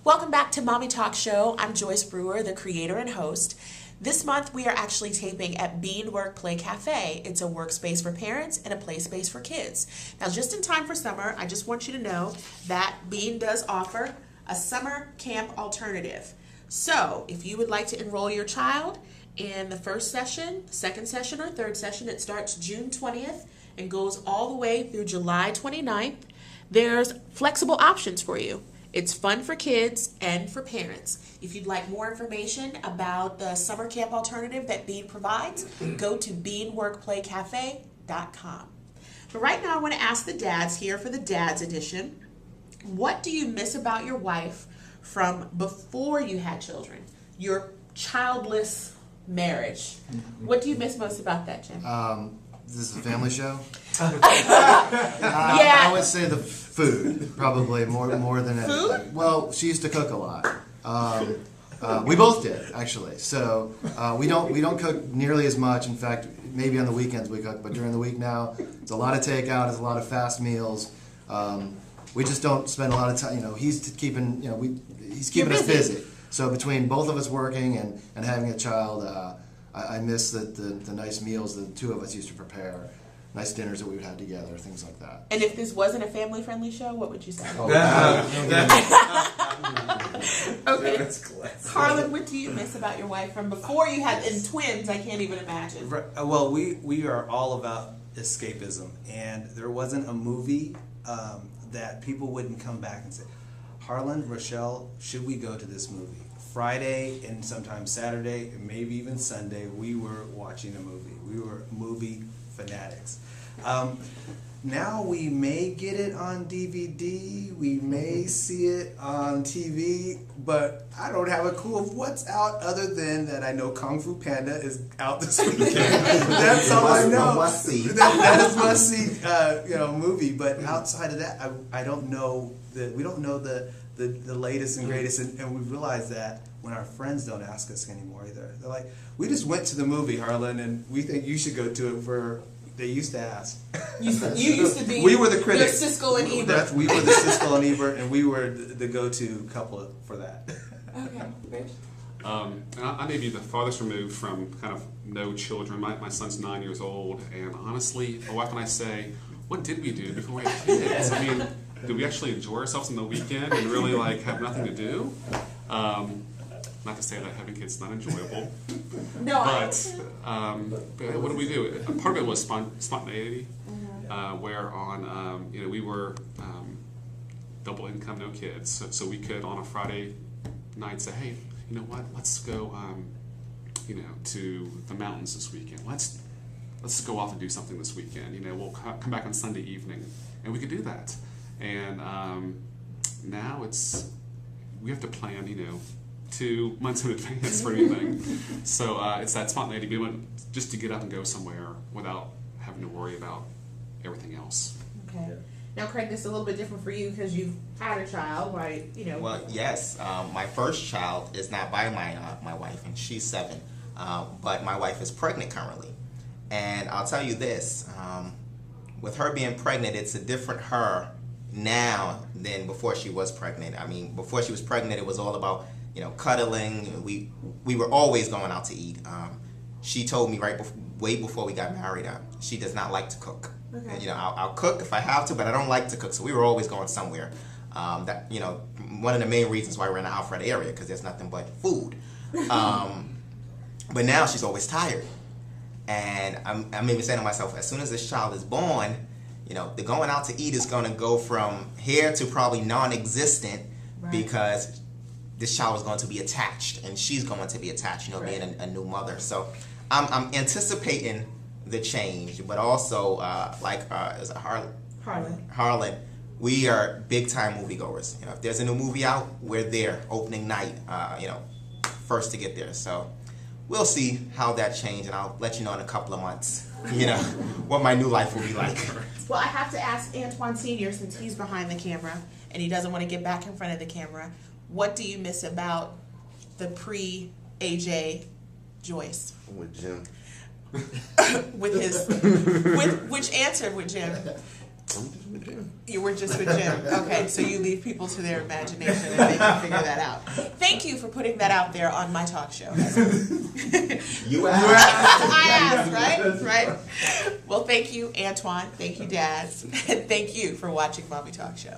Welcome back to Mommy Talk Show. I'm Joyce Brewer, the creator and host. This month we are actually taping at Bean Work Play Cafe. It's a workspace for parents and a play space for kids. Now, just in time for summer, I just want you to know that Bean does offer a summer camp alternative. So if you would like to enroll your child in the first session, second session, or third session, it starts June 20th and goes all the way through July 29th. There's flexible options for you. It's fun for kids and for parents. If you'd like more information about the summer camp alternative that Bean provides, go to beanworkplaycafe.com. But right now I want to ask the dads here for the Dads Edition, what do you miss about your wife from before you had children? Your childless marriage. What do you miss most about that, Jim? This is a family show. Yeah. I would say the food, probably more than anything. Food? Well, she used to cook a lot. We both did, actually. So we don't cook nearly as much. In fact, maybe on the weekends we cook, but during the week now, it's a lot of takeout, it's a lot of fast meals. We just don't spend a lot of time. He's keeping us busy. So between both of us working and having a child, I miss the nice meals that the two of us used to prepare, nice dinners that we would have together, things like that. And if this wasn't a family-friendly show, what would you say? Okay. Harlan, what do you miss about your wife from before you had twins? I can't even imagine. Well, we are all about escapism, and there wasn't a movie that people wouldn't come back and say, Harlan, Rochelle, should we go to this movie? Friday and sometimes Saturday and maybe even Sunday, we were watching a movie. We were movie fanatics. Now we may get it on DVD, we may see it on TV, but I don't have a clue of what's out other than that I know Kung Fu Panda is out this weekend. That's all I know. Must see. That is must see, movie. But outside of that, I don't know we don't know the latest and greatest, and we realize that when our friends don't ask us anymore either. They're like, we just went to the movie, Harlan, and we think you should go to it for. They used to ask. You used to be. We were the critics. The Siskel and Ebert. We were the Siskel and Ebert, and we were the go-to couple for that. Okay, Rich. I may be the farthest removed from kind of no children. My son's 9 years old, and honestly, my wife and I say, what did we do before we had kids? I mean, did we actually enjoy ourselves on the weekend and really have nothing to do? Not to say that having kids is not enjoyable, No, but what did we do? Part of it was spontaneity, where we were double income, no kids, so we could on a Friday night say, hey, you know what? Let's go, to the mountains this weekend. Let's go off and do something this weekend. We'll come back on Sunday evening, and we could do that. And now we have to plan, 2 months in advance for anything. So it's that spontaneity, being able just to get up and go somewhere without having to worry about everything else. Okay. Now, Craig, this is a little bit different for you because you've had a child, right? Well, yes. My first child is not by my wife, and she's 7. But my wife is pregnant currently. And I'll tell you this, with her being pregnant, it's a different her now than before she was pregnant. I mean, before she was pregnant, it was all about, cuddling. We were always going out to eat. She told me way before we got married, she does not like to cook. Okay. And, I'll cook if I have to, but I don't like to cook. So we were always going somewhere. One of the main reasons why we're in the Alfred area, because there's nothing but food. But now she's always tired. And I'm even saying to myself, as soon as this child is born, the going out to eat is going to go from here to probably non-existent, right, because this child is going to be attached, and she's going to be attached, right, being a new mother. So I'm anticipating the change, but also is it Harlan, we are big time moviegoers. If there's a new movie out, we're there opening night. First to get there. So we'll see how that changes, and I'll let you know in a couple of months. What my new life will be like. Well, I have to ask Antoine Sr., since he's behind the camera and he doesn't want to get back in front of the camera, what do you miss about the pre-AJ Joyce? With Jim. Which answer with Jim? You were just with Jim. Okay, so you leave people to their imagination and they can figure that out. Thank you for putting that out there on my talk show. You asked. I asked, right? Right? Well, thank you, Antoine. Thank you, Dad. And thank you for watching Mommy Talk Show.